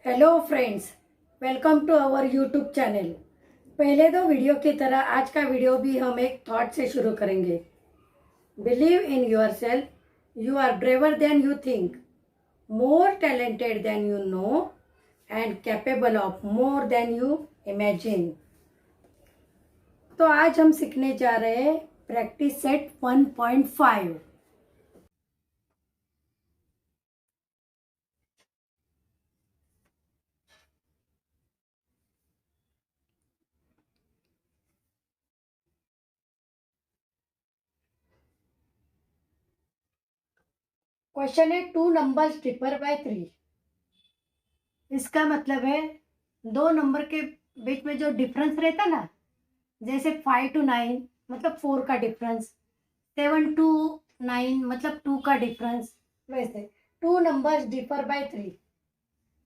Hello friends, welcome to our YouTube channel. पहले दो video की तरह आज का वीडियो भी हम एक थॉट से शुरू करेंगे। Believe in yourself, you are braver than you think, more talented than you know and capable of more than you imagine. तो आज हम सीखने जा रहे हैं प्रैक्टिस सेट 1.5। क्वेश्चन है 2 नंबर्स डिफर बाय 3। इसका मतलब है दो नंबर के बीच में जो डिफरेंस रहता ना, जैसे 5 to 9 मतलब 4 का डिफरेंस, 7 to 9 मतलब 2 का डिफरेंस, वैसे 2 numbers differ by 3।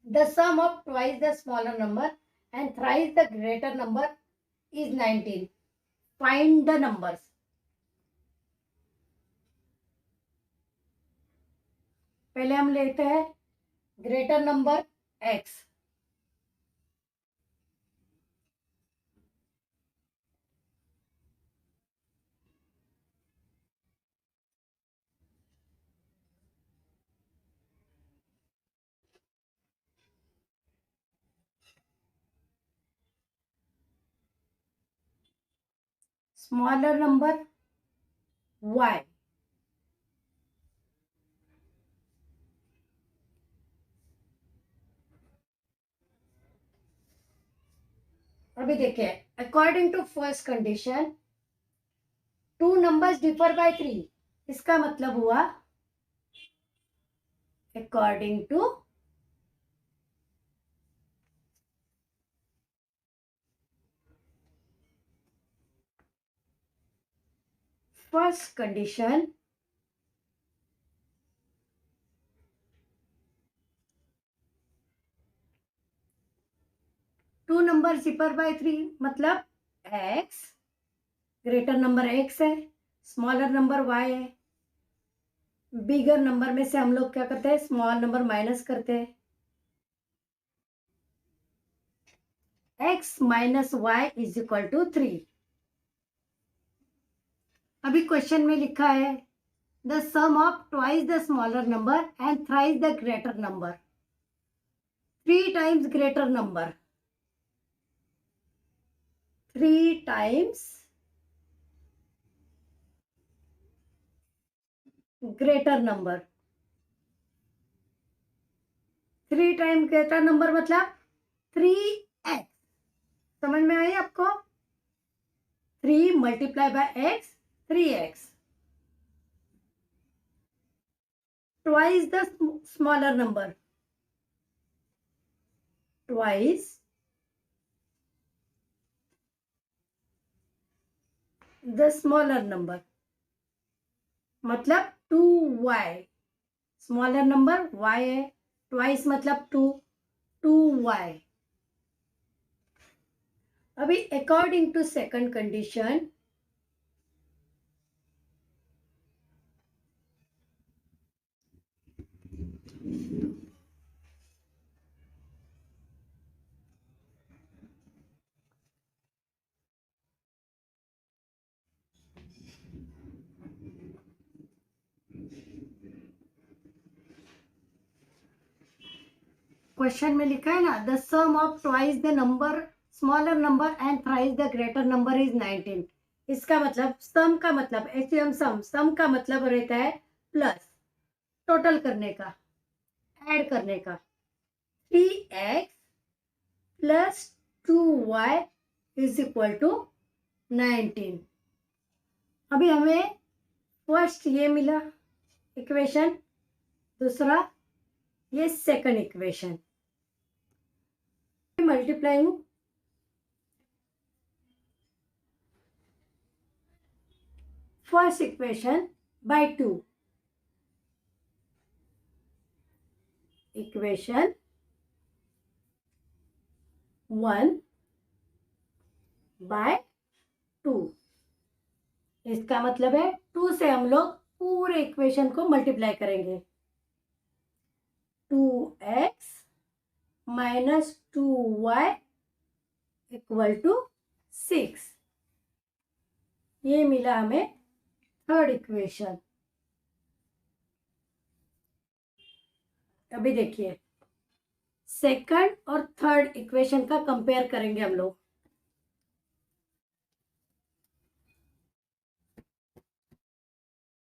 The sum of twice the smaller number and thrice the greater number is 19। Find the numbers. पहले हम लेते हैं greater number x। Smaller number y। अभी देखिए, according to first condition 2 numbers differ by 3। इसका मतलब हुआ according to first condition two number differ by 3 मतलब x ग्रेटर नंबर x है, स्मॉलर नंबर y है। बिगर नंबर में से हम लोग क्या करते हैं, स्मॉल नंबर माइनस करते हैं। x minus Y is equal to 3। अभी क्वेश्चन में लिखा है the sum of twice the smaller number and thrice the greater number. 3 times greater number, 3 times greater number. 3 time greater number मतलब 3x। समझ में आई आपको? 3 multiply by x, 3x। Twice the smaller number, twice the smaller number मतलब 2y। Smaller number y है, twice मतलब 2, 2y। अभी according to second condition question में लिखा है ना the sum of twice the number smaller number and thrice the greater number is 19। इसका मतलब सम का मतलब एचसीएम सम का मतलब रहता है प्लस, टोटल करने का, ऐड करने का। 3x plus 2y is equal to 19। अभी हमें फर्स्ट ये मिला इक्वेशन, दूसरा ये second equation. Multiplying first equation by 2, equation 1 by 2। इसका मतलब है 2 से हम लोग पूरे इक्वेशन को मल्टीप्लाई करेंगे। 2x -2y = 6। ये मिला हमें थर्ड इक्वेशन। अभी देखिए सेकंड और थर्ड इक्वेशन का कंपेयर करेंगे हम लोग।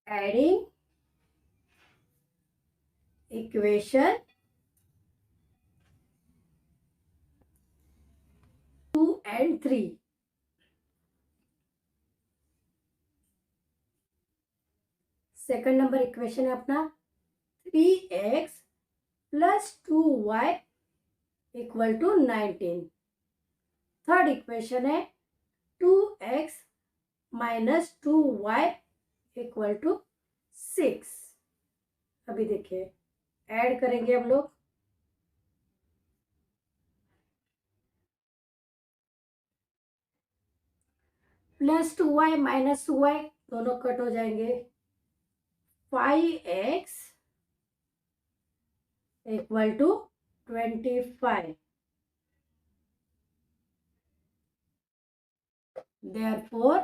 Adding equation 2 and 3। Second number equation है अपना 3x + 2y = 19। थर्ड इक्वेशन है 2x - 2y = 6। अभी देखिए ऐड करेंगे हम लोग। +2y - y दोनों कट हो जाएंगे। 5x = 25। Therefore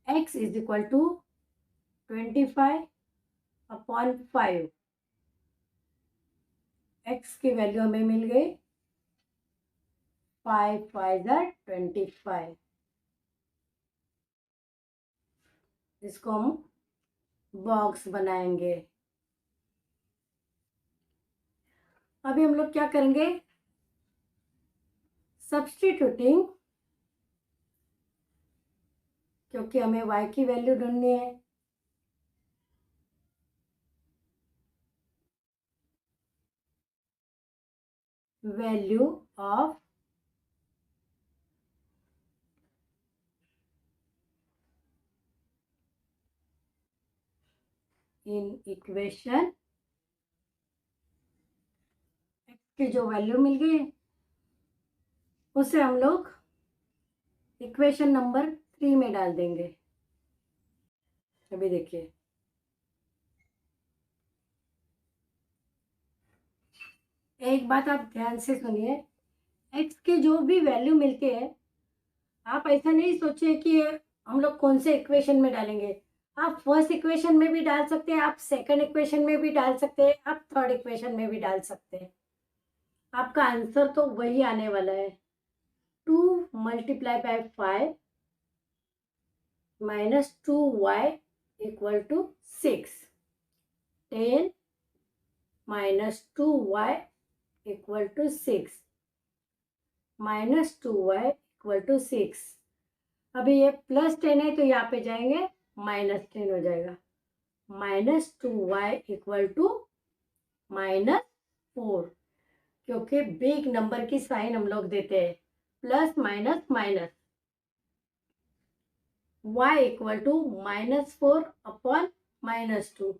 x = 25/5। x की वैल्यू हमें मिल गई 5 × 5 = 25। इसको हम बॉक्स बनाएंगे। अभी हम लोग क्या करेंगे, सब्स्टिट्यूटिंग, क्योंकि हमें y की वैल्यू ढूंढनी है। Value of in equation, x की जो वैल्यू मिल गई उसे हम लोग इक्वेशन नंबर 3 में डाल देंगे। अभी देखिए एक बात आप ध्यान से सुनिए, x की जो भी वैल्यू मिलती है आप ऐसा नहीं सोचिए कि हम लोग कौन से इक्वेशन में डालेंगे। आप फर्स्ट इक्वेशन में भी डाल सकते हैं, आप सेकंड इक्वेशन में भी डाल सकते हैं, आप थर्ड इक्वेशन में भी डाल सकते हैं। आपका आंसर तो वही आने वाला है। 2 × 5 - 2y = 6। 10 - 2y = 6 -2y = 6। अभी ये +10 है तो यहाँ पे जाएंगे -10 हो जाएगा। -2y = -4, क्योंकि बिग नंबर की साइन हम लोग देते हैं plus minus minus. y = -4/-2।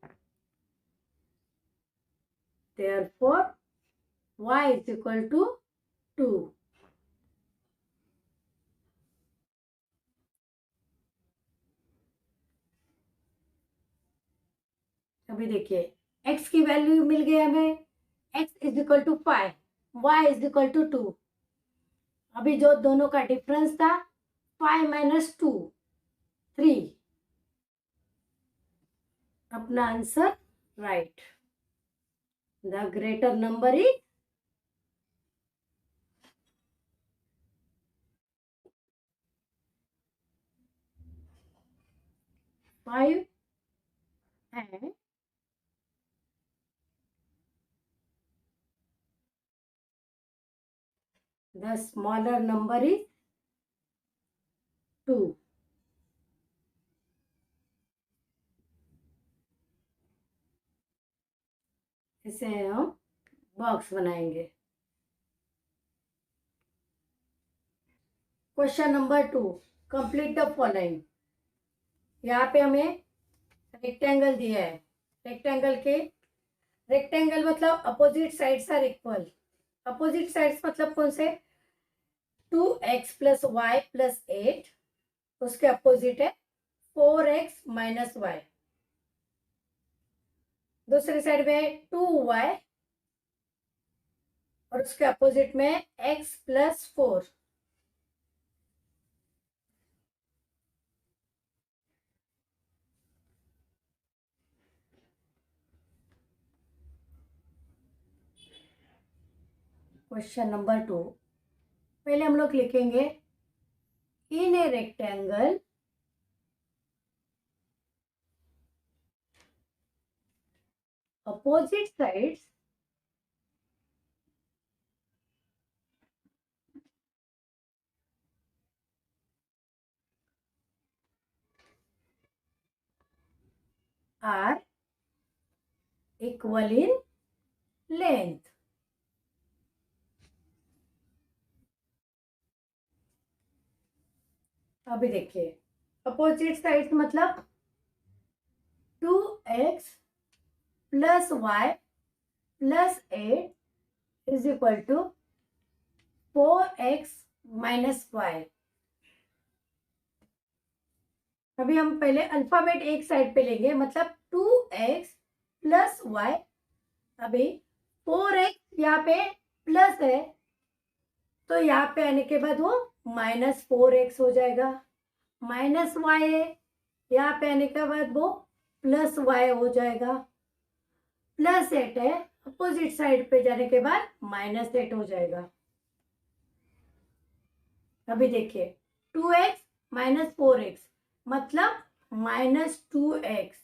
Therefore y = 2। अभी देखिए x की वैल्यू मिल गई हमें, x = 5, y = 2। अभी जो दोनों का डिफरेंस था 5 - 2 3। अपना answer right. The greater number is 5 and the smaller number is 2। इसे हम बॉक्स बनाएंगे। Question number 2, complete the following. यहाँ पे हमें रेक्टेंगल दिया है। रेक्टेंगल मतलब opposite sides are equal. Opposite sides मतलब कौन से, 2x + y + 8, उसके अपोजिट है 4x - y। दूसरी साइड में 2y और उसके अपोजिट में x+4। क्वेश्चन नंबर 2, पहले हम लोग लिखेंगे in a rectangle opposite sides are equal in length। अभी देखिए, अपोजिट साइड्स मतलब 2x plus y plus 8 is equal to 4x minus y। अभी हम पहले अल्फाबेट एक साइड पे लेंगे, मतलब 2x प्लस y। अभी 4x यहाँ पे प्लस है, तो यहाँ पे आने के बाद वो -4x हो जाएगा। माइनस y है, यहाँ पे आने के बाद वो प्लस y हो जाएगा। प्लस 8 है, अपोजिट साइड पे जाने के बाद -8 हो जाएगा। अभी देखिए 2x माइनस 4x मतलब -2x।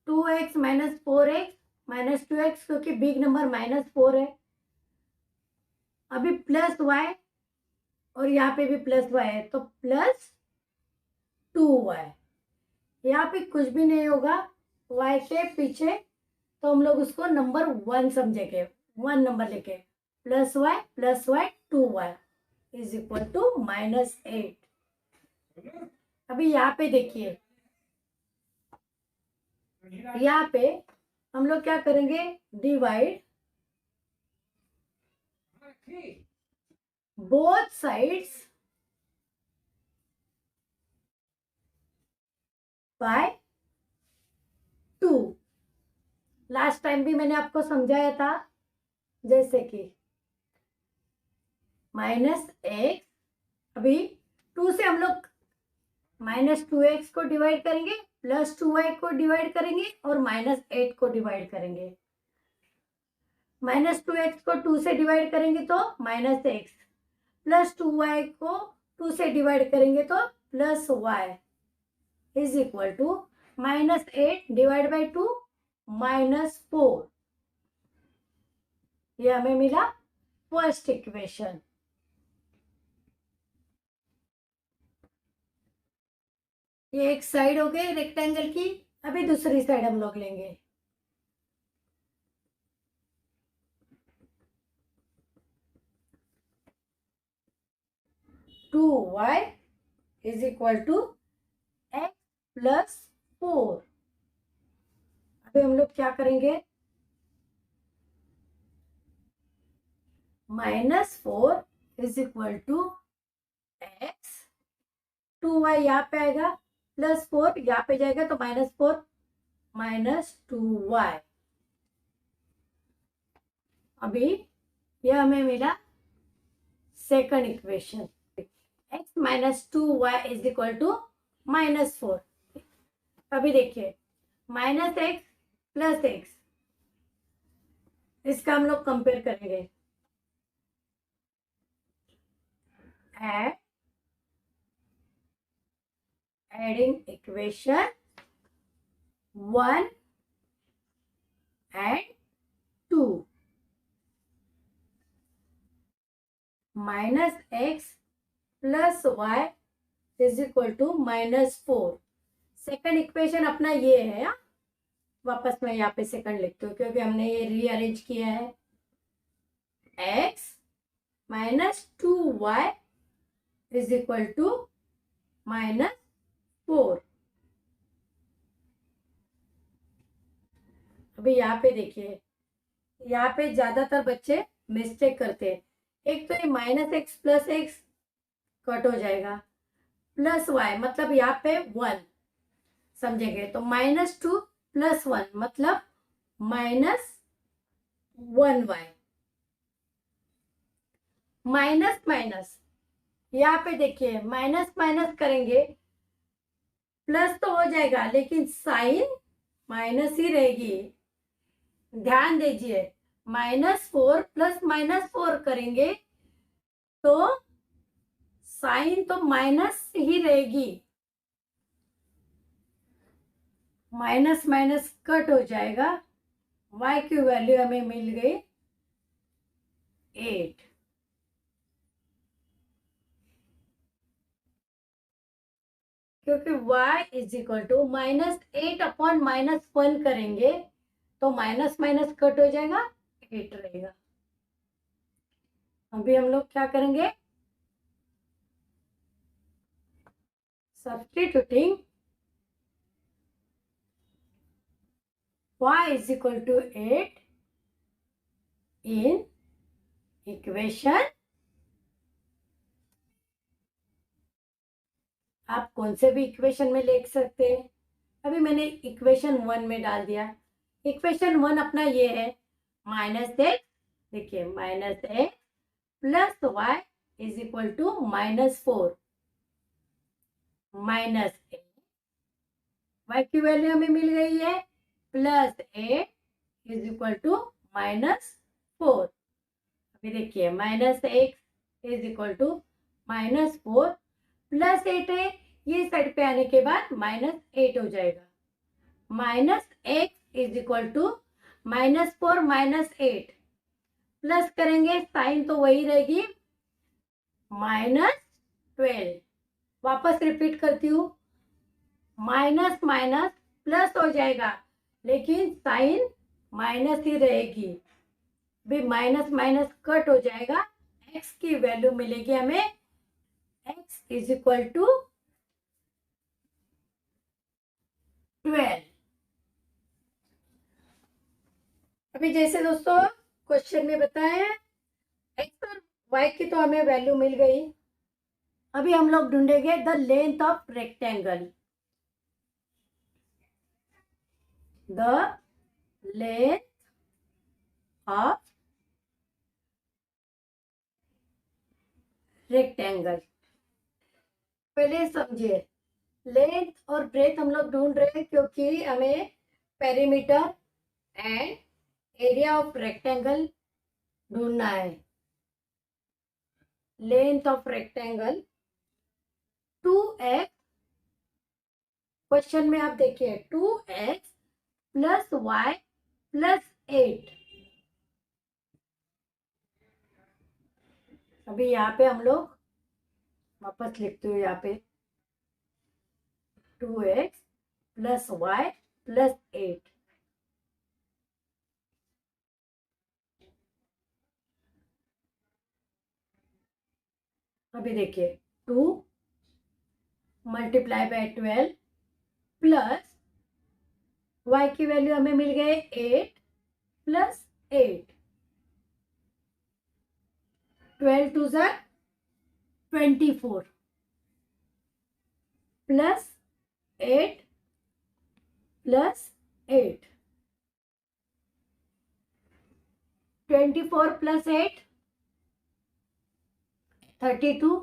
-2x minus 4x -2x, क्योंकि बिग नंबर -4 है। अभी प्लस y और यहाँ पे भी प्लस y है, तो +2y। यहाँ पे कुछ भी नहीं होगा y के पीछे, तो हम लोग उसको नंबर 1 समझेंगे। 1 नंबर लेके +y 2y is equal to -8। अभी यहाँ पे देखिए, यहाँ पे हम लोग क्या करेंगे, divide both sides bye 2। Last time भी मैंने आपको समझाया था, जैसे कि -x, अभी 2 से हम लोग -2x को डिवाइड करेंगे, +2y को डिवाइड करेंगे और -8 को डिवाइड करेंगे। -2x को 2 से डिवाइड करेंगे तो -x, +2y को 2 से डिवाइड करेंगे तो +y is equal to -8 divide by 2 -4। ये हमें मिला फर्स्ट इक्वेशन। ये एक साइड हो गई रेक्टेंगल की। अभी दूसरी साइड हम लोग लेंगे। Two y is equal to x + 4। अभी हम लोग क्या करेंगे, -4 is equal to x, 2y यहाँ पे आएगा, +4 यहाँ पे जाएगा तो -4 -2y। अभी यह हमें मिला second equation, x - 2y is equal to -4। अभी देखिए -x + x, इसका हम लोग कंपेयर करेंगे। Adding equation 1 and 2, -x + y is equal to -4। Second equation अपना ये है। वापस मैं यहाँ पे सेकंड लिखती हूँ क्योंकि हमने ये रीअरेंज किया है। x - 2y is equal to -4। अभी यहाँ पे देखिए, यहाँ पे ज्यादातर बच्चे मिस्टेक करते हैं। एक तो ये -x + x कट हो जाएगा, +y मतलब यहाँ पे 1 समझेंगे, तो -2 + 1 मतलब माइनस 1y, माइनस माइनस, यहाँ पे देखिए माइनस माइनस करेंगे प्लस तो हो जाएगा लेकिन साइन माइनस ही रहेगी। ध्यान दीजिए, -4 प्लस -4 करेंगे तो साइन तो माइनस ही रहेगी, माइनस माइनस कट हो जाएगा। y की वैल्यू हमें मिल गई 8। क्योंकि y is equal to -8 upon -1 करेंगे तो माइनस माइनस कट हो जाएगा, 8 रहेगा। अभी हम लोग क्या करेंगे, substituting y is equal to 8 in equation, आप कौन से भी इक्वेशन में लिख सकते हैं। अभी मैंने इक्वेशन 1 में डाल दिया। इक्वेशन 1 अपना ये है, -x, देखिए -x plus y is equal to -4 minus a, y की वैल्यू हमें मिल गई है +8 इज इक्वल टू -4। अभी देखिए -x इज इक्वल टू -4 +8 है, ये साइड पे आने के बाद -8 हो जाएगा। -x is equal to -4 -8 plus करेंगे, साइन तो वही रहेगी -12। वापस रिपीट करती हूँ, माइनस माइनस प्लस हो जाएगा लेकिन साइन माइनस ही रहेगी। भी माइनस माइनस कट हो जाएगा, x की वैल्यू मिलेगी हमें x इज इक्वल टू 12। अभी जैसे दोस्तों क्वेश्चन में बताया x और y की तो हमें वैल्यू मिल गई। अभी हम लोग ढूंढेंगे the length of rectangle, the length of rectangle. पहले समझिए, लेंथ और ब्रेथ हम लोग ढूंढ रहे हैं क्योंकि हमें perimeter and area of rectangle ढूंढना है। Length of rectangle 2x, question में आप देखिए 2x प्लस y प्लस 8। अभी यहाँ पे हम लोग वापस लिखते हो, यहाँ पे 2x प्लस y प्लस 8। अभी देखिए 2 मल्टीप्लाई बाय 12 प्लस y की वैल्यू हमें मिल गए 8 प्लस 8, 12 टू ज़ा 24 plus 8 plus 8, 24 plus 8 32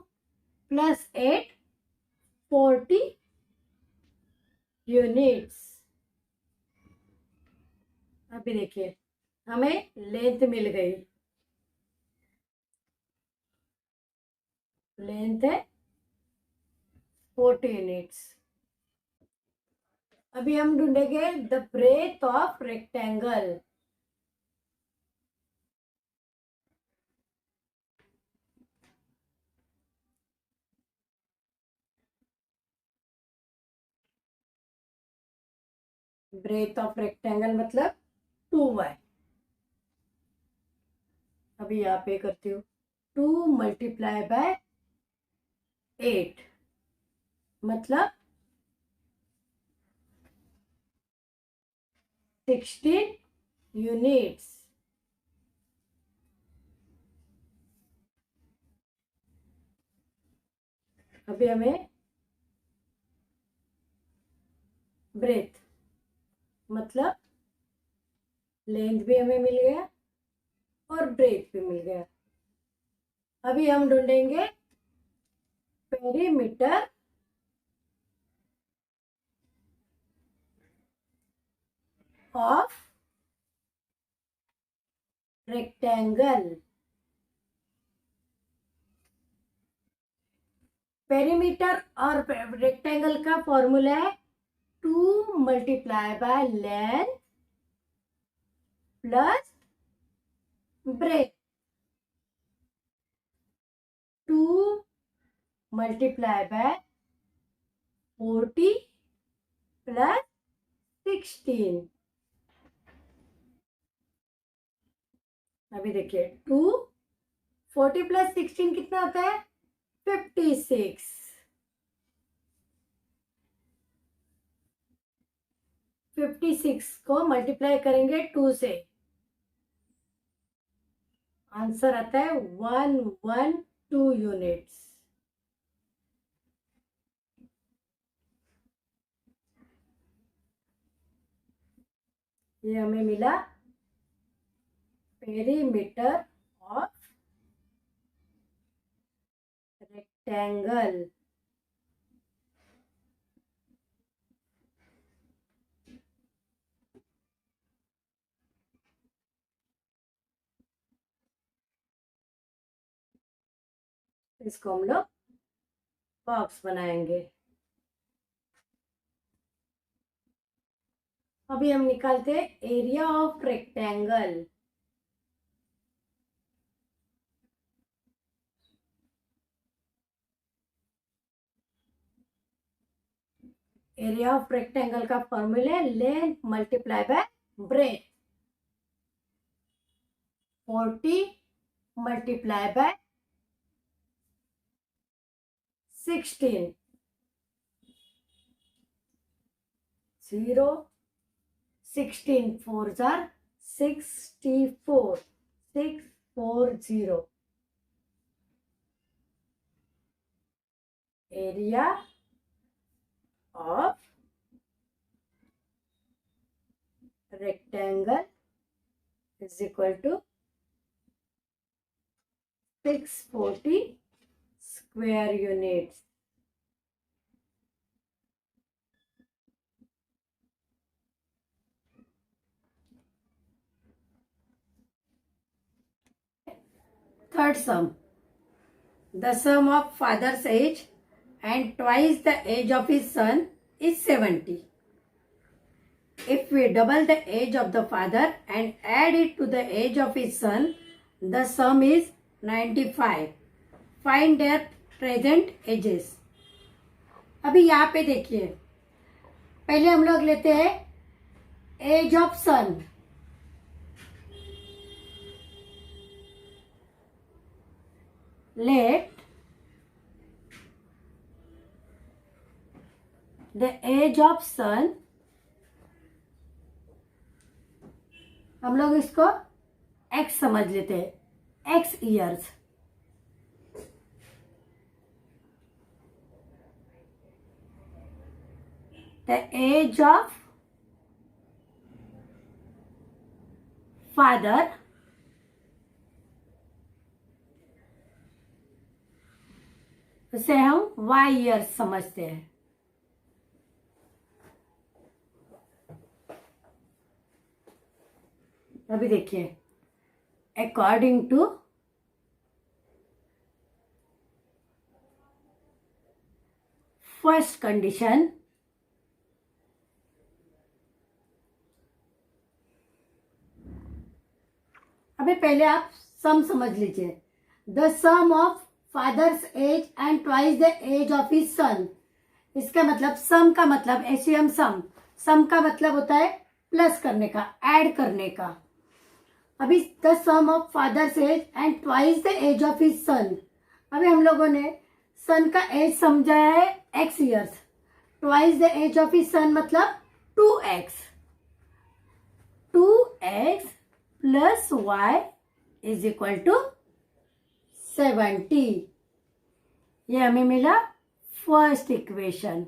plus 8 40 units. अभी देखिए हमें लेंथ मिल गई, लेंथ है 40 यूनिट्स। अभी हम ढूंढेंगे the breadth of rectangle, breadth of rectangle मतलब 2y। अभी यहाँ पे करती हूँ 2 मल्टीप्लाई बाय 8 मतलब 16 यूनिट्स। अभी हमें ब्रेथ मतलब लेंथ भी हमें मिल गया और ब्रेथ भी मिल गया। अभी हम ढूंढेंगे पेरीमीटर ऑफ रेक्टेंगल। पेरीमीटर और रेक्टेंगल का फॉर्मूला है 2 multiply by length plus breadth. 2 multiply by 40 plus 16। अभी देखिए 2 40 प्लस 16 कितना होता है 56। 56 को मल्टीप्लाई करेंगे 2 से, आंसर आता है 112 यूनिट्स। ये हमें मिला पेरीमीटर ऑफ रेक्टेंगल। इसको हम लोग बॉक्स बनाएंगे। अभी हम निकालते हैं area of rectangle. Area of rectangle का फॉर्मूला है length multiply by breath. 40 multiply by 16 0 16 4s are 64 640 area of rectangle is equal to 640 square units. Third sum. The sum of father's age and twice the age of his son is 70. If we double the age of the father and add it to the age of his son, the sum is 95. Find their present ages. अभी यहाँ पे देखिए, पहले हम लोग लेते हैं age of son. Let the age of son, हम लोग इसको एक्स समझ लेते हैं, X years. The age of father उसे हम वाई ईयर्स समझते हैं। अभी देखिए, अकॉर्डिंग टू फर्स्ट कंडीशन, अभी पहले आप सम समझ लीजिए। The sum of father's age and twice the age of his son. इसका मतलब, सम का मतलब एसयूएम सम, सम का मतलब होता है प्लस करने का, ऐड करने का। अभी the sum of father's age and twice the age of his son. अभी हम लोगों ने सन का एज समझाया है x years, twice the age of his son मतलब 2x। 2x plus y is equal to 70। ये हमें मिला फर्स्ट इक्वेशन।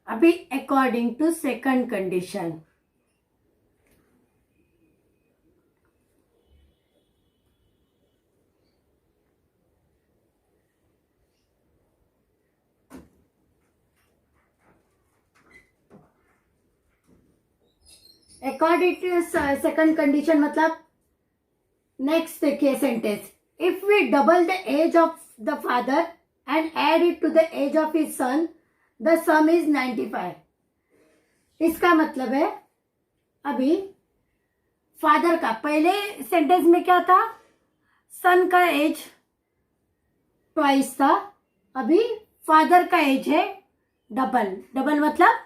अभी according to second condition, according to second condition मतलब नेक्स्ट देखिए sentence, if we double the age of the father and add it to the age of his son the sum is 95। इसका मतलब है अभी father का पहले sentence में क्या था, सन का एज ट्वाइस था, अभी फादर का एज है डबल, डबल मतलब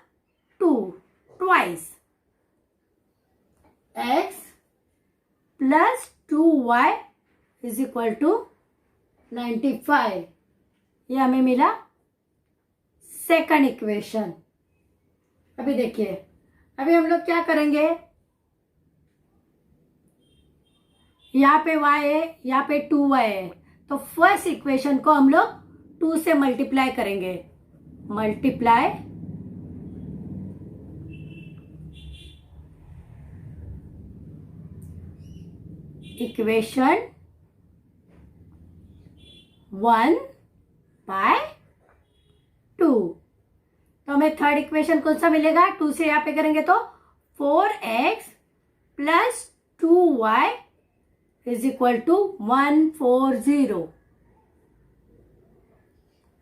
2, twice. x plus 2y is equal to 95, ये हमें मिला सेकंड इक्वेशन। अभी देखिए, अभी हम लोग क्या करेंगे, यहाँ पे y है, यहाँ पे 2y है, तो फर्स्ट इक्वेशन को हम लोग 2 से मल्टीप्लाई करेंगे, मल्टीप्लाई इक्वेशन 1 बाय 2, तो हमें थर्ड इक्वेशन कौन सा मिलेगा, 2 से यहाँ पे करेंगे तो 4x plus 2y is equal to 140,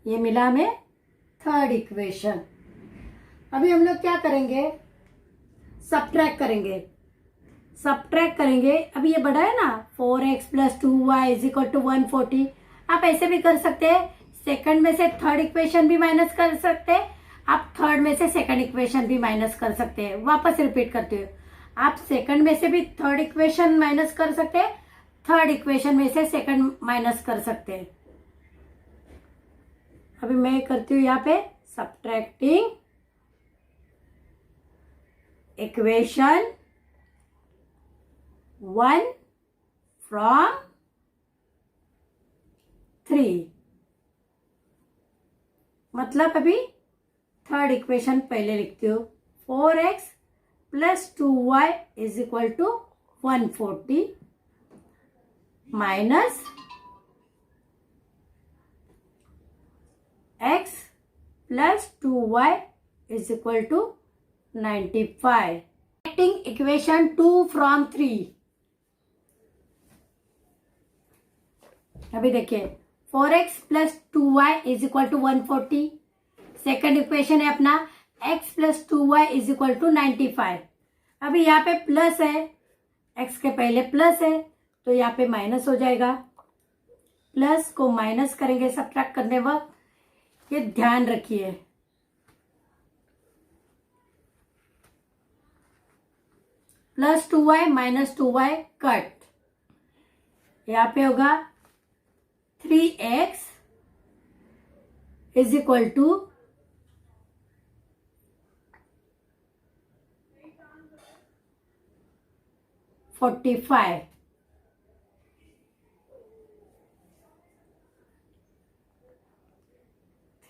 ये मिला हमें थर्ड इक्वेशन। अभी हम लोग क्या करेंगे, सब्ट्रैक्ट करेंगे, सब्ट्रैक्ट करेंगे। अभी ये बड़ा है ना, 4x plus 2y is equal to 140, आप ऐसे भी कर सकते हैं, सेकंड में से थर्ड इक्वेशन भी माइनस कर सकते हैं, आप थर्ड में से सेकंड इक्वेशन भी माइनस कर सकते हैं। वापस रिपीट करते हो, आप सेकंड में से भी थर्ड इक्वेशन माइनस कर सकते हैं, थर्ड इक्वेशन में से सेकंड माइनस कर सकते हैं। अभी मैं करती हूँ यहाँ पे सब्ट्रैक्टिंग इक्वेशन 1 फ्रॉम 3, मतलब अभी थर्ड इक्वेशन पहले लिखती हूँ, 4x plus 2y is equal to 140 minus x plus 2y is equal to 95। Equation 2 from 3, अभी देखिए 4x plus 2y is equal to 140, second equation है अपना x plus 2y is equal to 95। अभी यहाँ पे प्लस है, x के पहले प्लस है तो यहाँ पे माइनस हो जाएगा, प्लस को माइनस करेंगे सब्ट्रैक्ट करने वक्त, ये ध्यान रखिए। Plus 2y minus 2y cut, यहाँ पे होगा 3x is equal to 45,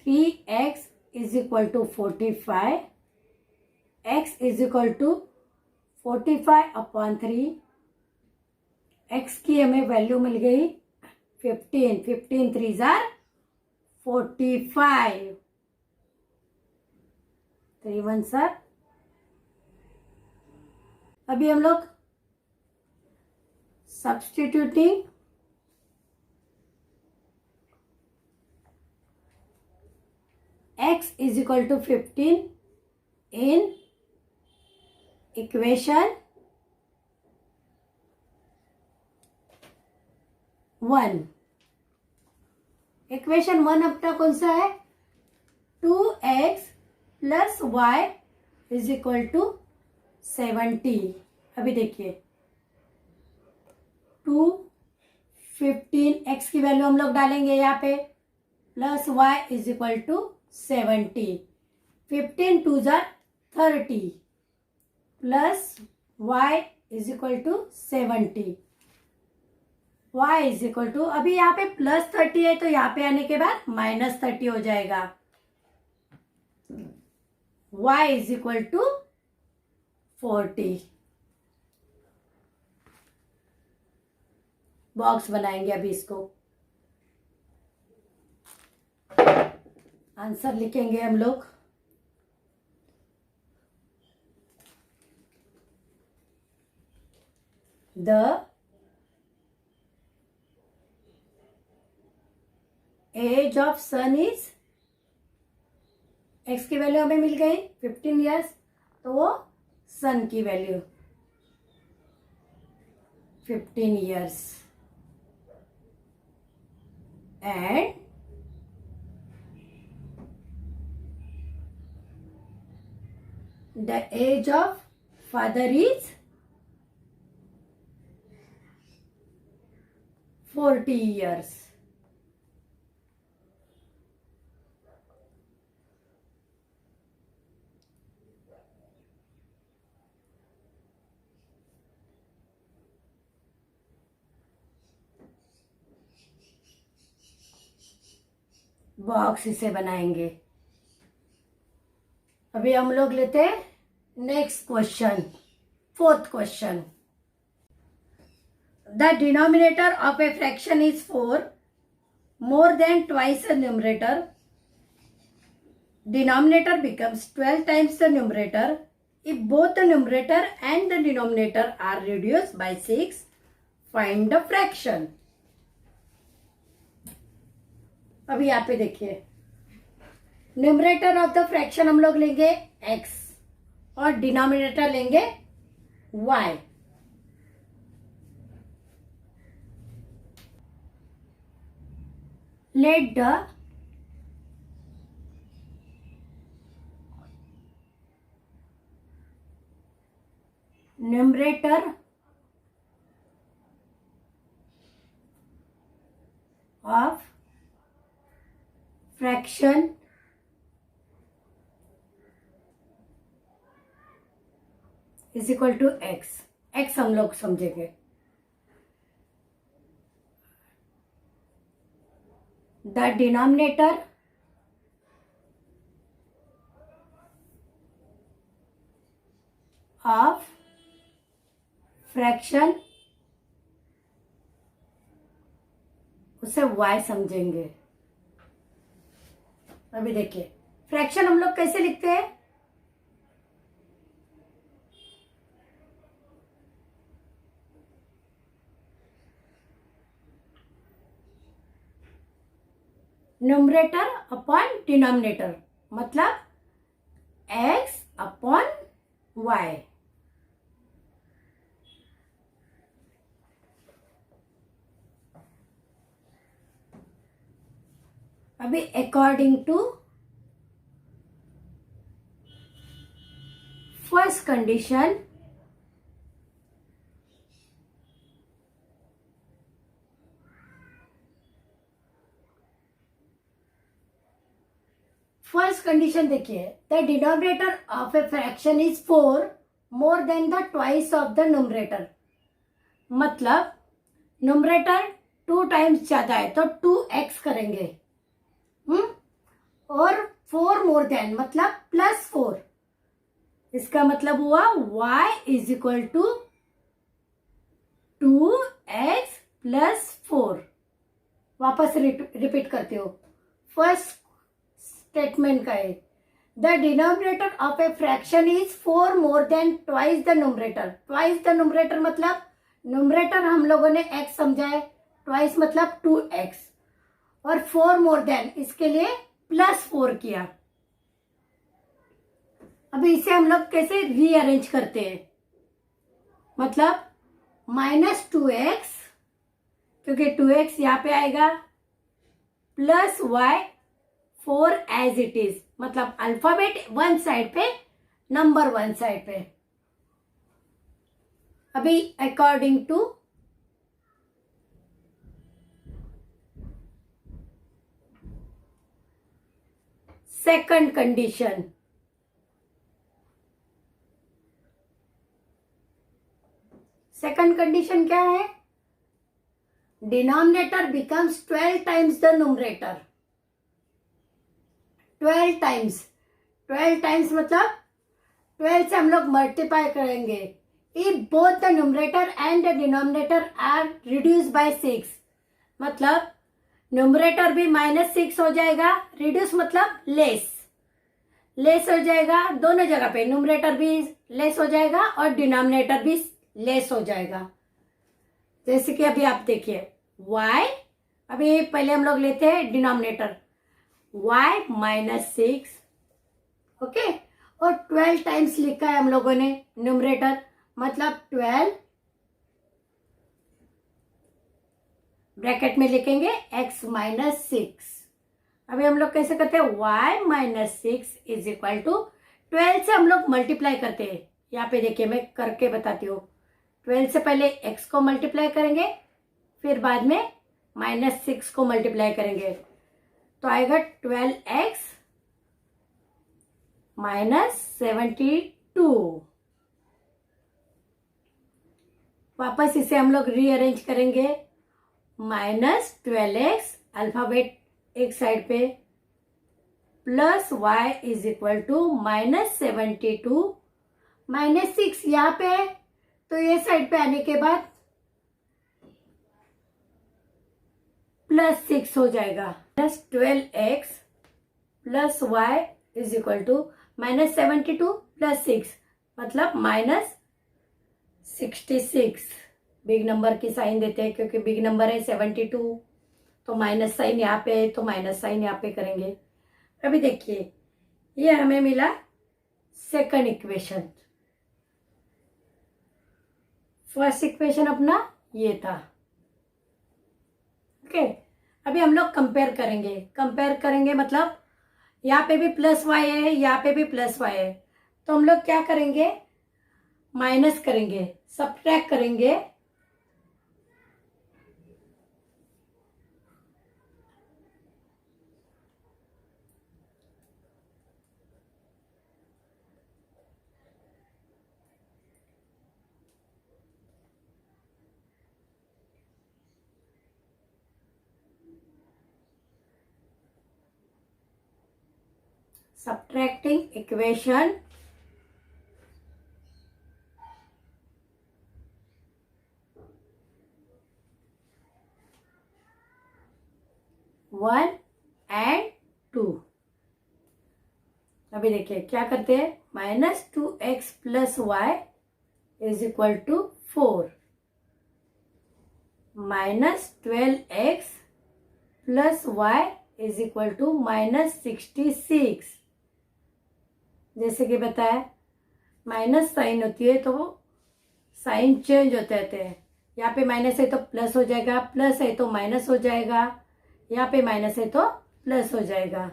3x is equal to 45, x is equal to 45 upon 3, x की हमें वैल्यू मिल गई 15, 15 3 जार 45, 3 1 सर। अभी हम लोग substituting x is equal to 15 in equation 1, equation 1 अपना कौन सा है, 2x plus y is equal to 70। अभी देखिए 2 15, x की वैल्यू हम लोग डालेंगे यहाँ पे, plus y is equal to 70, 15 2 जार 30 plus y is equal to 70, y is equal to, अभी यहाँ पे प्लस 30 है तो यहाँ पे आने के बाद माइनस 30 हो जाएगा, y is equal to 40। Box बनाएंगे अभी इसको, आंसर लिखेंगे हम लोग। The age of son is, x की वैल्यू हमें मिल गई 15 ईयर्स, तो वो सन की value 15 years and the age of father is 40 years. Box इसे बनाएंगे. अभी हम लोग लेते हैं next question, fourth question. The denominator of a fraction is 4 more than twice the numerator. Denominator becomes 12 times the numerator if both the numerator and the denominator are reduced by 6. Find the fraction. अभी यहाँ पे देखिए, numerator of the fraction हम लोग लेंगे x और denominator लेंगे y. Let the numerator of fraction is equal to x. x हम लोग समझेंगे. The denominator of fraction, उसे y समझेंगे. अभी देखिए, फ्रैक्शन हम लोग कैसे लिखते हैं? न्यूमरेटर अपॉन डिनोमिनेटर, मतलब x अपॉन y. अभी according to first condition, first condition देखिए, the denominator of a fraction is 4 more than the twice of the numerator. मतलब न्यूमरेटर 2 टाइम्स ज्यादा है तो 2x करेंगे. और 4 मोर देन मतलब +4. इसका मतलब हुआ y is equal to 2x + 4. वापस रिपीट करते हो. फर्स्ट स्टेटमेंट का है, the denominator of a fraction is 4 more then twice the numerator. Twice the numerator मतलब न्यूमरेटर हम लोगों ने x समझा है, ट्वाइस मतलब 2x, और 4 मोर देन इसके लिए +4 किया. अभी इसे हम लोग कैसे रीअरेंज करते हैं? मतलब -2x, क्योंकि 2x यहाँ पे आएगा, +y 4 एज इट इज. मतलब अल्फाबेट वन साइड पे, नंबर वन साइड पे. अभी according to second condition, second condition क्या है? Denominator becomes 12 times the numerator. 12 times, 12 times मतलब 12 से हम लोग मल्टीप्लाई करेंगे. If both the numerator and the denominator are reduce by 6, मतलब न्यूमरेटर भी -6 हो जाएगा, रिड्यूस मतलब लेस, लेस हो जाएगा दोनों जगह पे. न्यूमरेटर भी लेस हो जाएगा और डिनोमिनेटर भी लेस हो जाएगा. जैसे कि अभी आप देखिए y, अभी पहले हम लोग लेते हैं डिनोमिनेटर y माइनस 6, ओके, और 12 टाइम्स लिखा है हम लोगों ने न्यूमरेटर, मतलब 12 ब्रैकेट में लिखेंगे x माइनस 6। अभी हम लोग कैसे करते हैं, y minus 6 is equal to 12 से हम लोग मल्टीप्लाई करते हैं। यहाँ पे देखिए मैं करके बताती हूँ। 12 से पहले x को मल्टीप्लाई करेंगे, फिर बाद में माइनस 6 को मल्टीप्लाई करेंगे, तो आएगा 12x माइनस 72। वापस इसे हम लोग रीअरेंज करेंगे, -12x अल्फाबेट एक साइड पे, plus y is equal to -72 -6 यहाँ पे है, तो ये साइड पे आने के बाद +6 हो जाएगा, +12x plus y is equal to -72 + 6 मतलब -66। बिग नंबर की साइन देते हैं क्योंकि बिग नंबर है 72, तो माइनस साइन यहाँ पे है तो माइनस साइन यहाँ पे करेंगे। अभी देखिए ये हमें मिला सेकंड इक्वेशन। फर्स्ट इक्वेशन अपना ये था, ओके। अभी हम लोग कंपेयर करेंगे मतलब यहाँ पे भी प्लस वाई है, यहाँ पे भी प्लस वाई है, तो हम लोग क्या करेंगे, माइनस करेंगे, सब्ट्रैक्ट करेंगे। Subtracting equation 1 and 2। अभी देखिए क्या करते हैं, -2x plus y is equal to 4, -12x plus y is equal to -66। जैसे कि बताया माइनस साइन होती है तो साइन चेंज होते रहते हैं। यहाँ पे माइनस है तो प्लस हो जाएगा, प्लस है तो माइनस हो जाएगा, यहाँ पे माइनस है तो प्लस हो जाएगा।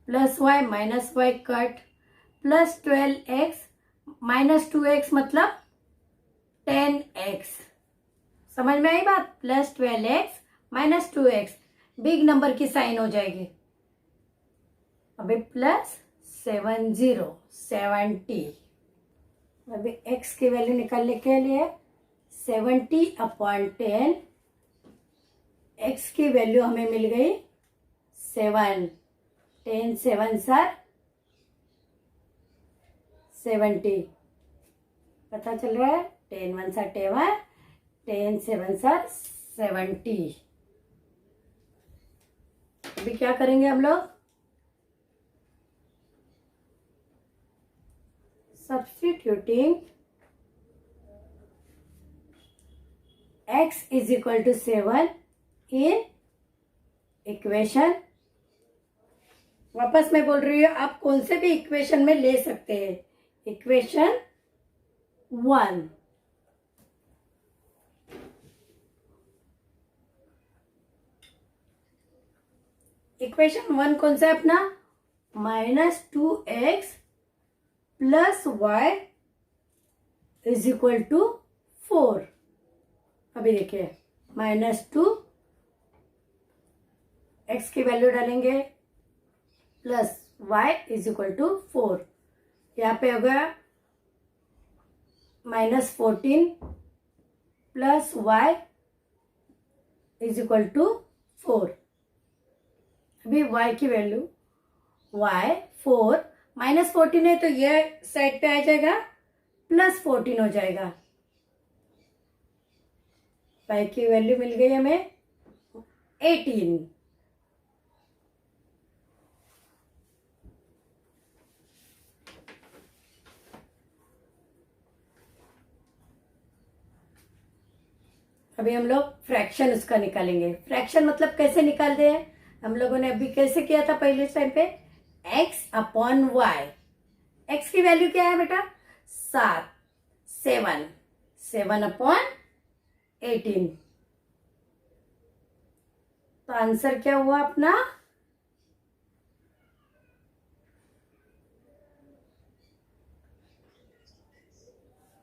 Plus y minus y cut, +12x -2x मतलब 10x। समझ में आई बात, +12x -2x बिग नंबर की साइन हो जाएगी। अभी +70 अभी x की वैल्यू निकालने के लिए 70/10, x की वैल्यू हमें मिल गई 7, 10 7 सर 70, पता चल रहा है, 10 1 सर 10, 10 7 सर 70। अभी क्या करेंगे हम लोग, substituting x is equal to 7 in equation. वापस मैं बोल रही हूँ, आप कौन से भी इक्वेशन में ले सकते हैं, इक्वेशन 1। इक्वेशन 1 कौन सा है अपना, -2x plus y is equal to 4। अभी देखिए -2 x की वैल्यू डालेंगे plus y is equal to 4, यहाँ पे हो गया -14 plus y is equal to 4। अभी y की वैल्यू y 4 -14 है तो ये साइड पे आ जाएगा, +14 हो जाएगा। y की वैल्यू मिल गई हमें 18। अभी हम लोग फ्रैक्शन उसका निकालेंगे। फ्रैक्शन मतलब कैसे निकालते हैं, हम लोगों ने अभी कैसे किया था पहले टाइम पे, x अपॉन वाई। x की वैल्यू क्या है बेटा, 7, 7 अपॉन 18। तो आंसर क्या हुआ अपना,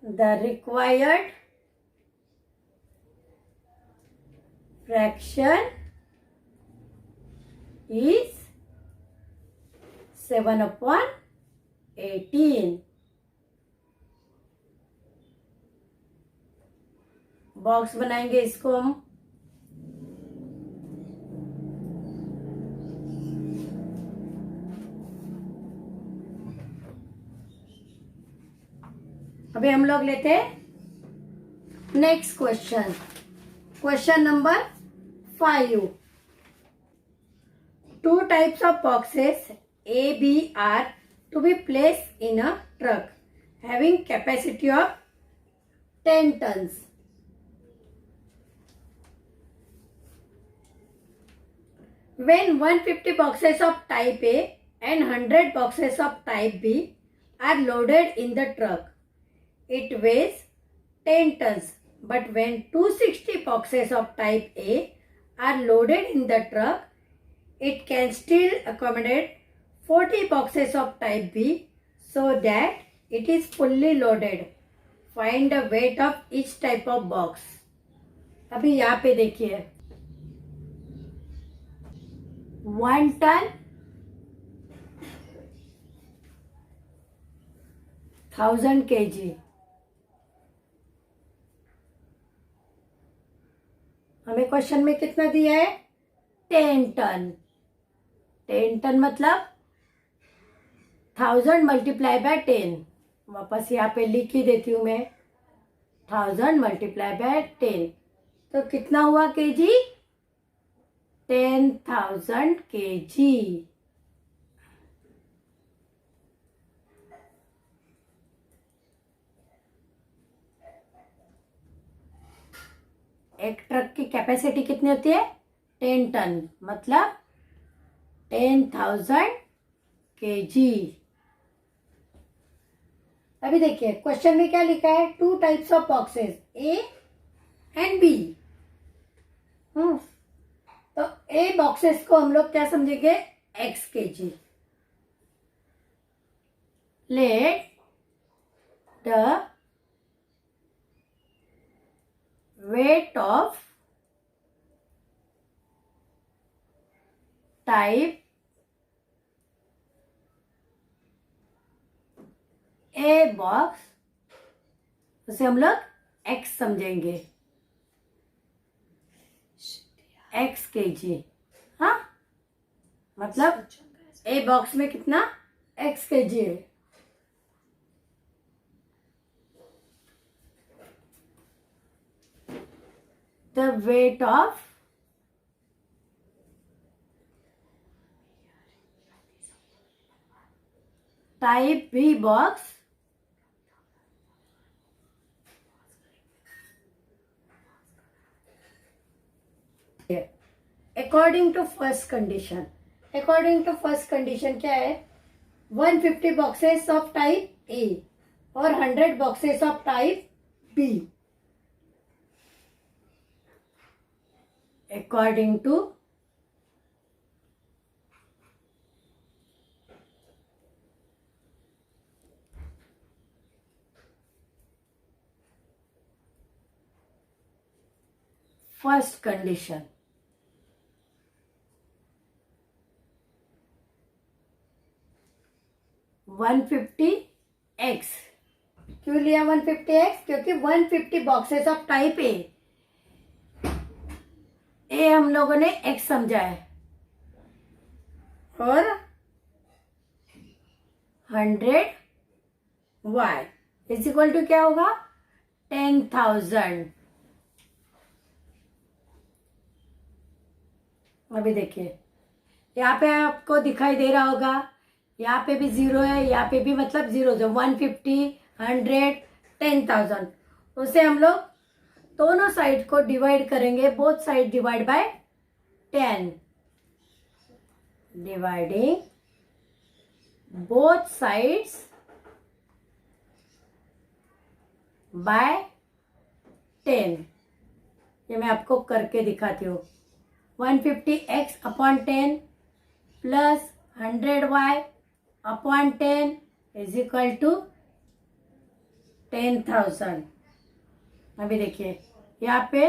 the required fraction is 7 upon 18। Box बनाएंगे इसको हम। अभी हम लोग लेते हैं next question, question number 5। Two types of boxes A, B are to be placed in a truck having capacity of 10 tons. When 150 boxes of type A and 100 boxes of type B are loaded in the truck, it weighs 10 tons. But when 260 boxes of type A are loaded in the truck, it can still accommodate 40 boxes of type B so that it is fully loaded. Find the weight of each type of box. अभी यहाँ पे देखिए 1 ton 1000 kg। हमें question में कितना दिया है, 10 ton. 10 ton मतलब 1000 मल्टीप्लाई बाय 10। वापस यहाँ पे लिख ही देती हूँ मैं, 1000 मल्टीप्लाई बाय 10। तो कितना हुआ केजी, 10,000 केजी। एक ट्रक की कैपेसिटी कितनी होती है, 10 टन मतलब 10,000 केजी। अभी देखिए क्वेश्चन में क्या लिखा है, 2 types of boxes a and b. तो ए बॉक्सेस को हम लोग क्या समझेंगे, x KG. Let the weight of type A box, उसे हम लोग x समझेंगे, x केजी। हाँ मतलब A बॉक्स में कितना, x केजी है। The weight of type B box according to first condition। according to first condition क्या है, 150 boxes of type A और 100 boxes of type B। according to first condition, one 150x। क्यों लिया 150x, क्योंकि 150 boxes of type ए हम लोगों ने x समझा है, और 100y इज इक्वल टू क्या होगा, 10,000। अभी देखिए यहाँ पे आपको दिखाई दे रहा होगा, यहाँ पे भी 0 है, यहाँ पे भी मतलब 0 जो 150, 100, 10,000 उसे हम लोग दोनों साइड को डिवाइड करेंगे, both side divide by 10, dividing both sides by 10। ये मैं आपको करके दिखाती हूँ। 150x upon 10 plus 100y upon 10 is equal to 10,000। अभी देखिए यहाँ पे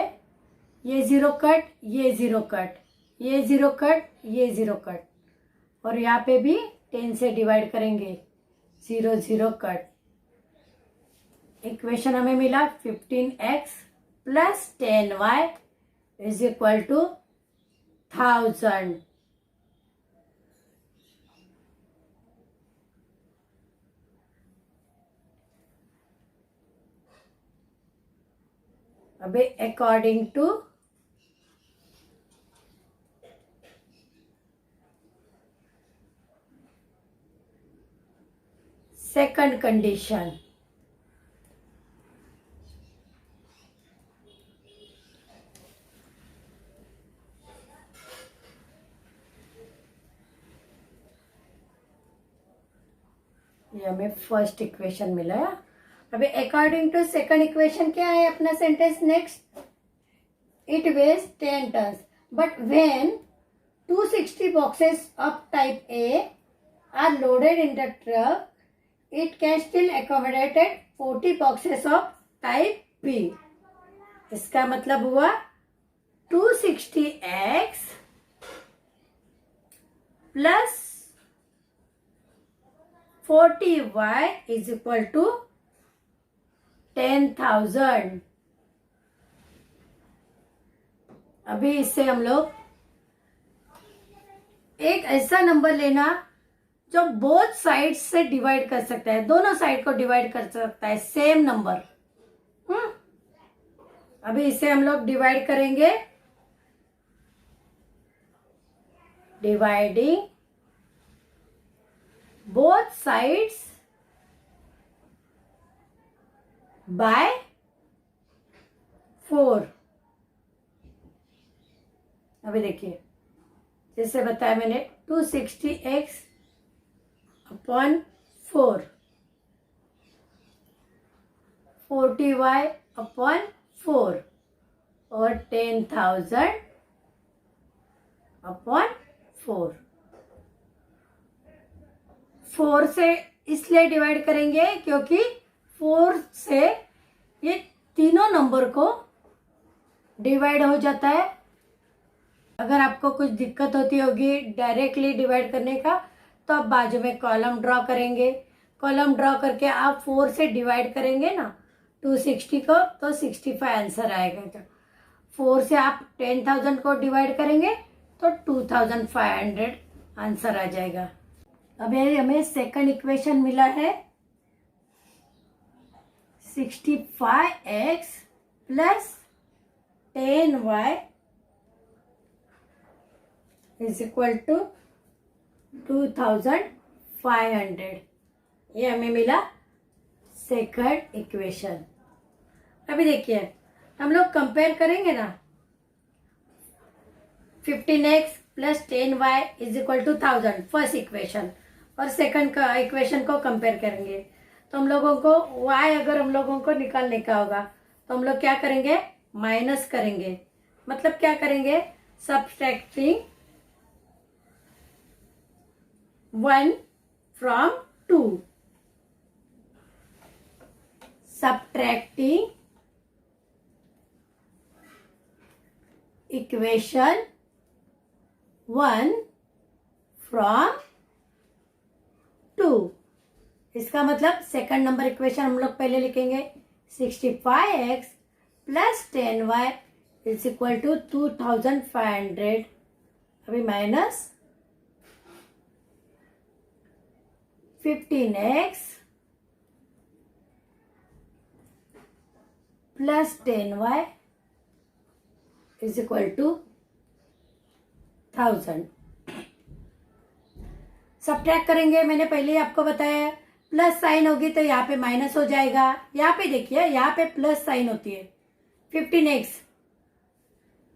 ये जीरो कट, ये जीरो कट, ये जीरो कट, ये जीरो कट, और यहाँ पे भी 10 से डिवाइड करेंगे, जीरो जीरो कट। इक्वेशन हमें मिला 15x plus 10y is equal to 1000। अभी अकॉर्डिंग टू सेकंड कंडीशन, ये हमें फर्स्ट इक्वेशन मिला है। अभी अकॉर्डिंग टू सेकंड इक्वेशन क्या है अपना sentence next, it weighs 10 tons but when 260 boxes of type a are loaded in the truck it can still accommodated 40 boxes of type b. इसका मतलब हुआ 260x plus 40y is equal to 10,000। अभी इससे हम लोग एक ऐसा नंबर लेना जो बोथ साइड से डिवाइड कर सकता है, दोनों साइड को डिवाइड कर सकता है, सेम नंबर। अभी इसे हम लोग डिवाइड करेंगे, डिवाइडिंग बोथ साइड्स बाय 4। अभी देखिए जैसे बताया मैंने 260x अपॉन 4, 40y अपॉन 4 और 10,000 अपॉन 4। 4 से इसलिए डिवाइड करेंगे क्योंकि 4 से ये तीनों नंबर को डिवाइड हो जाता है। अगर आपको कुछ दिक्कत होती होगी डायरेक्टली डिवाइड करने का तो आप बाजू में कॉलम ड्रॉ करेंगे, कॉलम ड्रॉ करके आप 4 से डिवाइड करेंगे ना 260 को तो 65 आंसर आएगा। तो 4 से आप 10,000 को डिवाइड करेंगे तो 2,500 आंसर आ जाएगा। अभी हमें सेकंड इक्वेशन मिला है 65x plus 10y is equal to 2,500। ये हमें मिला सेकंड इक्वेशन। अभी देखिए हम लोग कंपेयर करेंगे ना 15x plus 10y is equal to 1000 first equation, और सेकंड का इक्वेशन को कंपेयर करेंगे तो हम लोगों को y अगर हम लोगों को निकालने का होगा तो हम लोग क्या करेंगे, माइनस करेंगे। मतलब क्या करेंगे, subtracting 1 from 2, subtracting equation 1 from 2। इसका मतलब सेकंड नंबर इक्वेशन हम लोग पहले लिखेंगे 65x plus 10y is equal to 2,500। अभी minus 15x plus 10y is equal to 1000। Subtract करेंगे, मैंने पहले ही आपको बताया प्लस साइन होगी तो यहाँ पे माइनस हो जाएगा। यहाँ पे देखिए यहाँ पे प्लस साइन होती है, 15x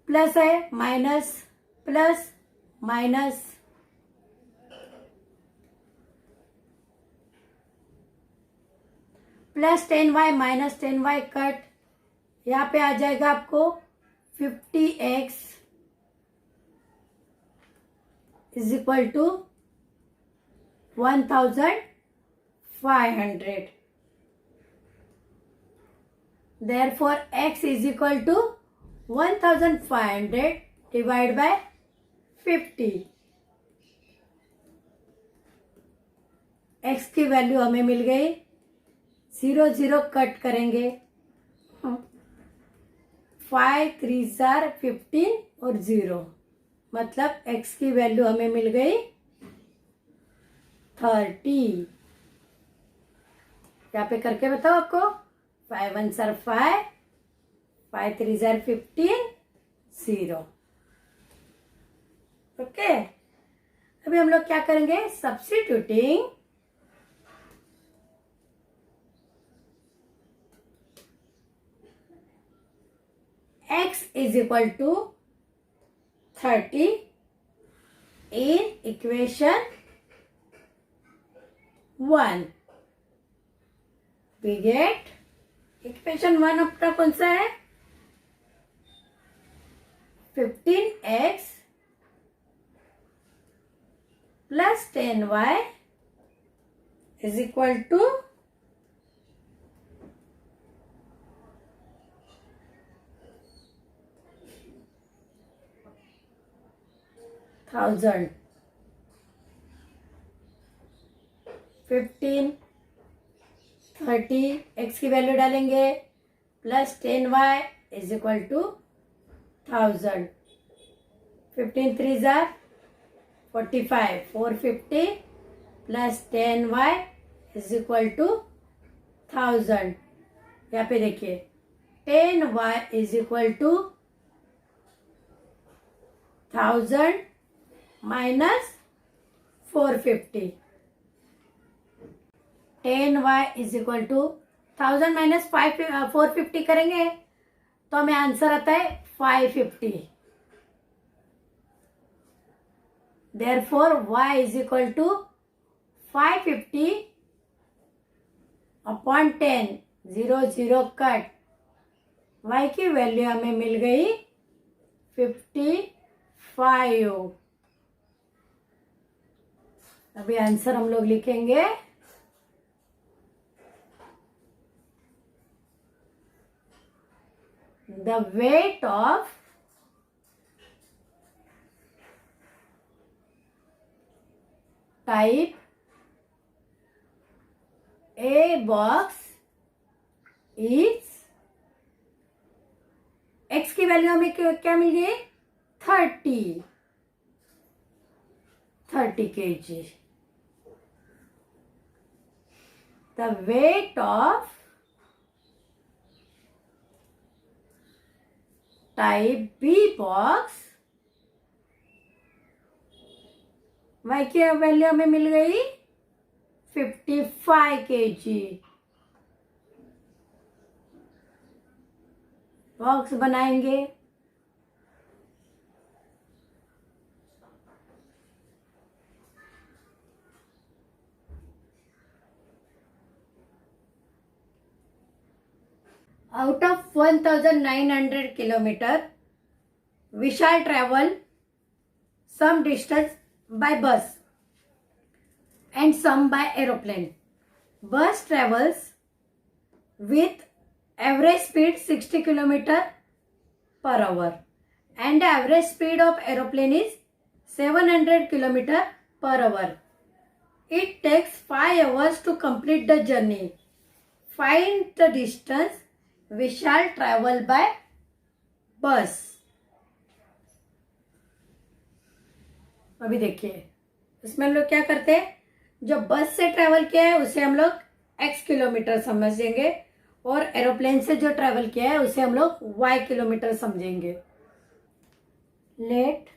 प्लस है minus plus minus plus 10y minus 10y cut, यहाँ पे आ जाएगा आपको 50x is equal to 1500. Therefore x is equal to 1500 divided by 50. x की वैल्यू हमें मिल गई, 0 0 कट करेंगे, 5 3 15 और 0, मतलब x की वैल्यू हमें मिल गई 30. यहाँ पे करके बताओ आपको, 5 1 5, 5 3 15, 0. ओके, अभी हम लोग क्या करेंगे, substituting x is equal to 30 in equation 1. We get equation 1 अपना कौन सा है, 15x plus 10y is equal to 1000. 15 30 x की वैल्यू डालेंगे plus 10y is equal to 1000. 15 3 45, 450 plus 10y is equal to 1000. यहाँ पे देखिए 10y is equal to 1000 minus 450. 10y is equal to 1000 minus 450 करेंगे तो हमें आंसर आता है 550. Therefore y is equal to 550 upon 10, 0 0 cut, y की वैल्यू हमें मिल गई 55. अभी आंसर हम लोग लिखेंगे, the weight of type A box is, x की वैल्यू हमें क्या मिल गई, 30 kg. The weight of type b box, y की वैल्यू हमें मिल गई 55 kg. बॉक्स बनाएंगे, out of 1900 kilometer we shall travel some distance by bus and some by aeroplane. Bus travels with average speed 60 km per hour and the average speed of aeroplane is 700 km per hour. It takes 5 hours to complete the journey. Find the distance we shall travel by bus. अभी देखिए इसमें हम लोग क्या करते हैं, जो बस से ट्रेवल किया है उसे हम लोग x किलोमीटर समझेंगे और एरोप्लेन से जो ट्रेवल किया है उसे हम लोग y किलोमीटर समझेंगे. Let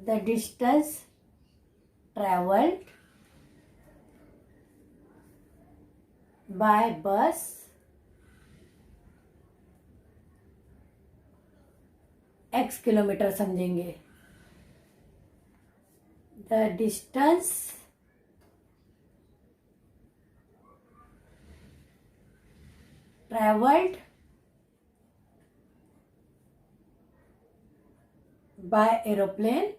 the distance traveled by bus x kilometre समझेंगे. The distance travelled by aeroplane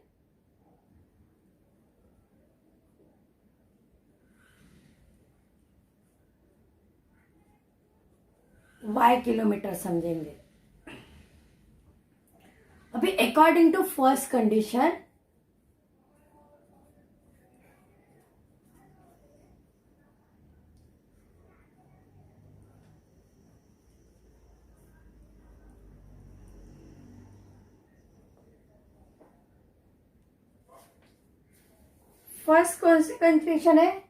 y kilometre समझेंगे. अभी according to first condition first condition है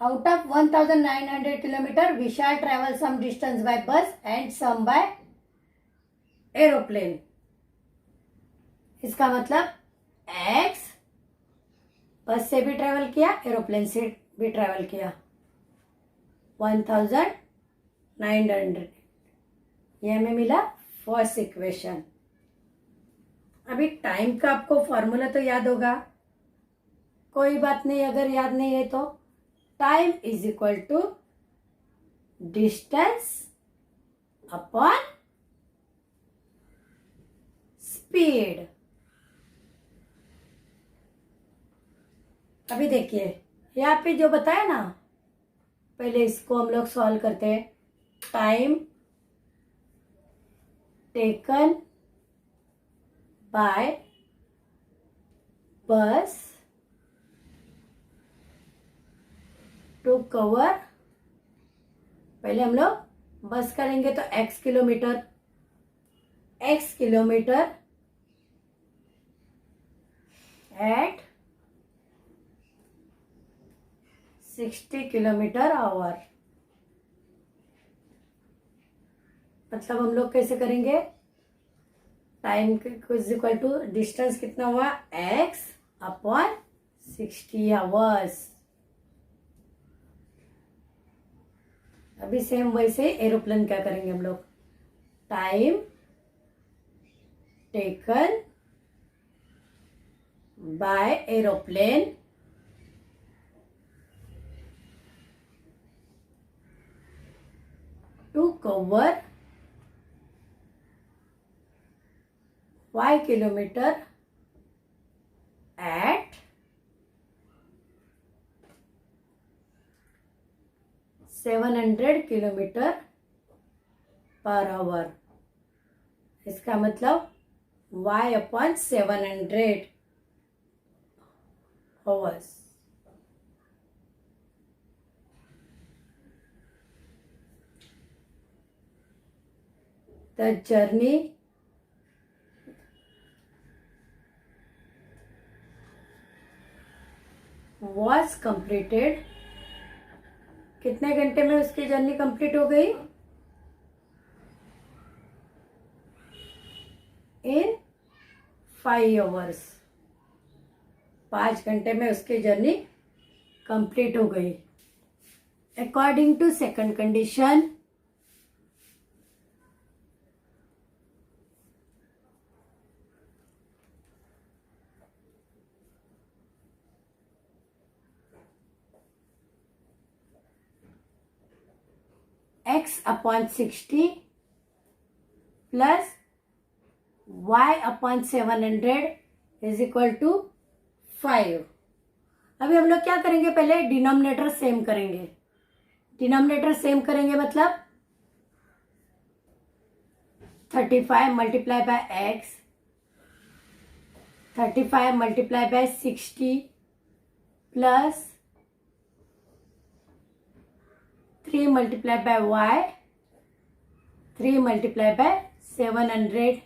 out of 1900 kilometre we shall travel some distance by bus and some by aeroplane. इसका मतलब x बस से भी travel किया, एरोप्लेन से भी ट्रेवल किया. 1900 ये हमें मिला फर्स्ट इक्वेशन. अभी टाइम का आपको फॉर्मूला तो याद होगा, कोई बात नहीं अगर याद नहीं है तो. Time is equal to distance upon speed. अभी देखिए यहाँ पे जो बताया ना, पहले इसको हम लोग सॉल्व करते हैं. Time taken by bus to cover, पहले हम लोग बस करेंगे तो x kilometre at 60 kilometre hour. मतलब हम लोग कैसे करेंगे, time is equal to distance कितना हुआ x अपॉन 60 आवर्स. अभी सेम वैसे एरोप्लेन क्या करेंगे हम लोग, time taken by aeroplane to cover y kilometre at 700 kilometre per hour. इसका मतलब y upon 700 hours. The journey was completed. कितने घंटे में उसकी जर्नी कंप्लीट हो गई, इन 5 आवर्स. 5 घंटे में उसकी जर्नी कंप्लीट हो गई. According to second condition x upon 60 plus y upon 700 is equal to 5. अभी हम लोग क्या करेंगे, पहले डिनोमिनेटर सेम करेंगे. डिनोमिनेटर सेम करेंगे मतलब 35 multiply by x, 35 multiply by 60 plus 3 multiply by y, 3 multiply by 700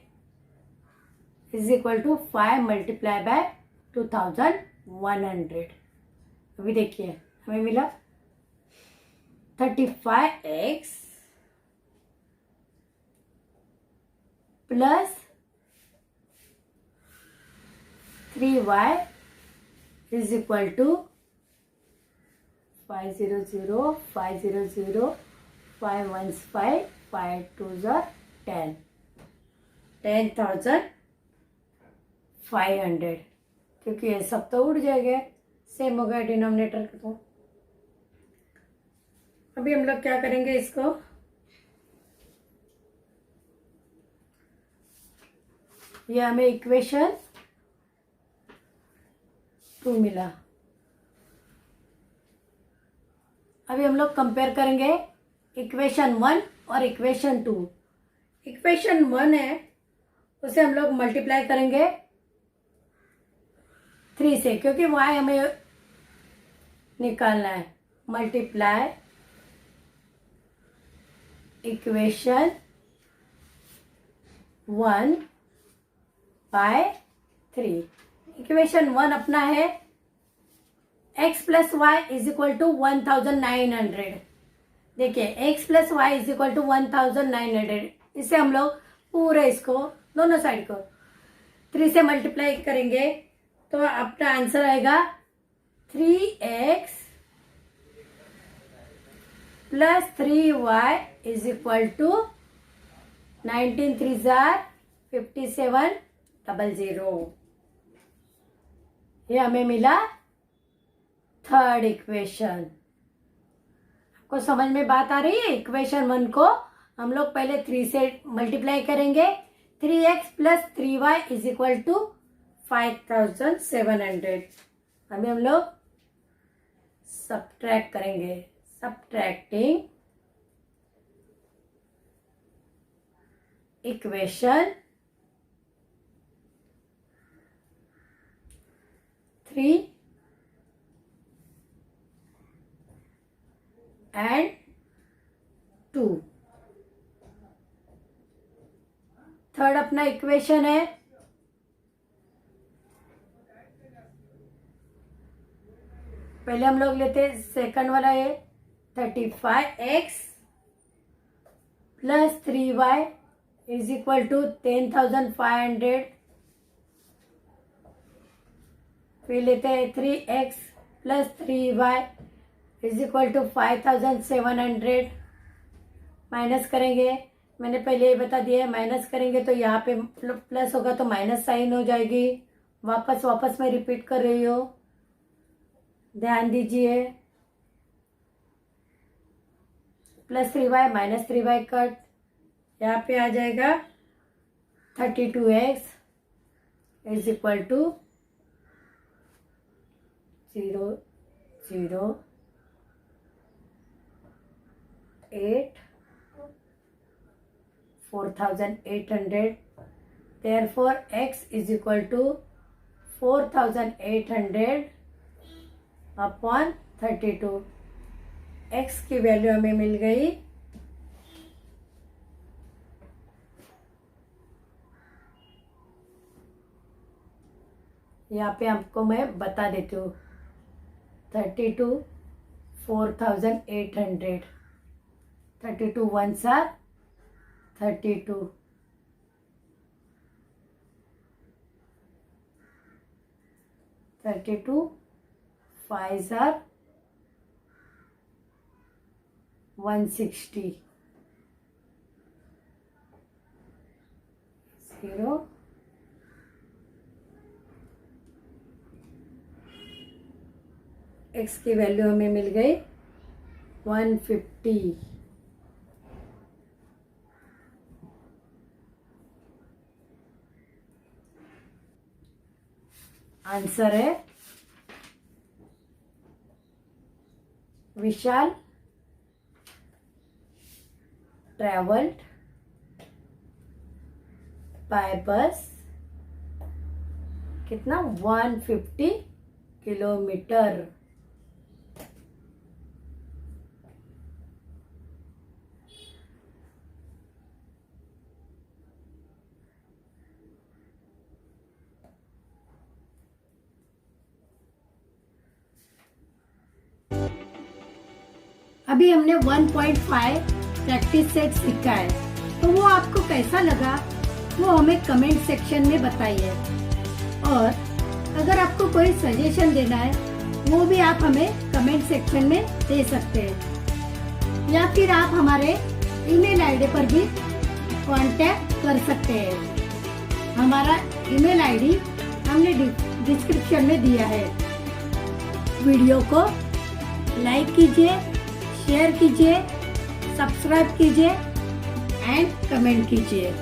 is equal to 5 multiply by 2100. अभी देखिए हमें मिला 35x plus 3y is equal to 500 500 5 1s 5 5 2s are 10 10,500 क्योंकि ये सब तो उड़ जाएंगे, सेम हो गया डिनोमिनेटर का। तो अभी हम लोग क्या करेंगे, इसको ये हमें इक्वेशन 2 मिला। अभी हम लोग कंपेयर करेंगे इक्वेशन 1 और इक्वेशन 2। इक्वेशन 1 है उसे हम लोग मल्टीप्लाई करेंगे 3 से, क्योंकि y हमें निकालना है। Multiply equation 1 bye 3। इक्वेशन 1 अपना है x plus y is equal to 1900। देखिए x plus y is equal to 1900। इसे हम लोग पूरे इसको दोनों साइड को 3 से मल्टीप्लाई करेंगे तो अपना आंसर आएगा 3x plus 3y is equal to 19 3 5700। ये हमें मिला थर्ड इक्वेशन। आपको समझ में बात आ रही है? इक्वेशन 1 को हम लोग पहले 3 से मल्टीप्लाई करेंगे। 3x plus 3y is equal to 5700। अभी हम लोग सब्ट्रैक्ट करेंगे। Subtracting equation 3 and 2। थर्ड अपना इक्वेशन है पहले हम लोग लेते हैं सेकंड वाला है 35x plus 3y is equal to 10,500। फिर लेते हैं 3x plus 3y is equal to 5700। Minus करेंगे, मैंने पहले ही बता दिया है, माइनस करेंगे तो यहाँ पे प्लस होगा तो माइनस साइन हो जाएगी। वापस मैं रिपीट कर रही हूँ, ध्यान दीजिए। Plus 3y minus 3y cut, यहाँ पे आ जाएगा 32x is equal to 0 0 8 4800। therefore x is equal to 4800 upon 32। x की वैल्यू हमें मिल गई यहाँ पे आपको मैं बता देती हूँ 32 4800। 32 1s are 32, 32 5s are 160। 0 x की वैल्यू हमें मिल गई 150। आंसर है विशाल ट्रेवल्ड बाय बस कितना 150 किलोमीटर। अभी हमने 1.5 प्रैक्टिस सेट सीखा है, तो वो आपको कैसा लगा वो हमें कमेंट सेक्शन में बताइए। और अगर आपको कोई सजेशन देना है वो भी आप हमें कमेंट सेक्शन में दे सकते हैं, या फिर आप हमारे ईमेल आईडी पर भी कांटेक्ट कर सकते हैं। हमारा ईमेल आईडी हमने डिस्क्रिप्शन में दिया है। वीडियो को लाइक कीजिए, शेयर कीजिए, सब्सक्राइब कीजिए एंड कमेंट कीजिए।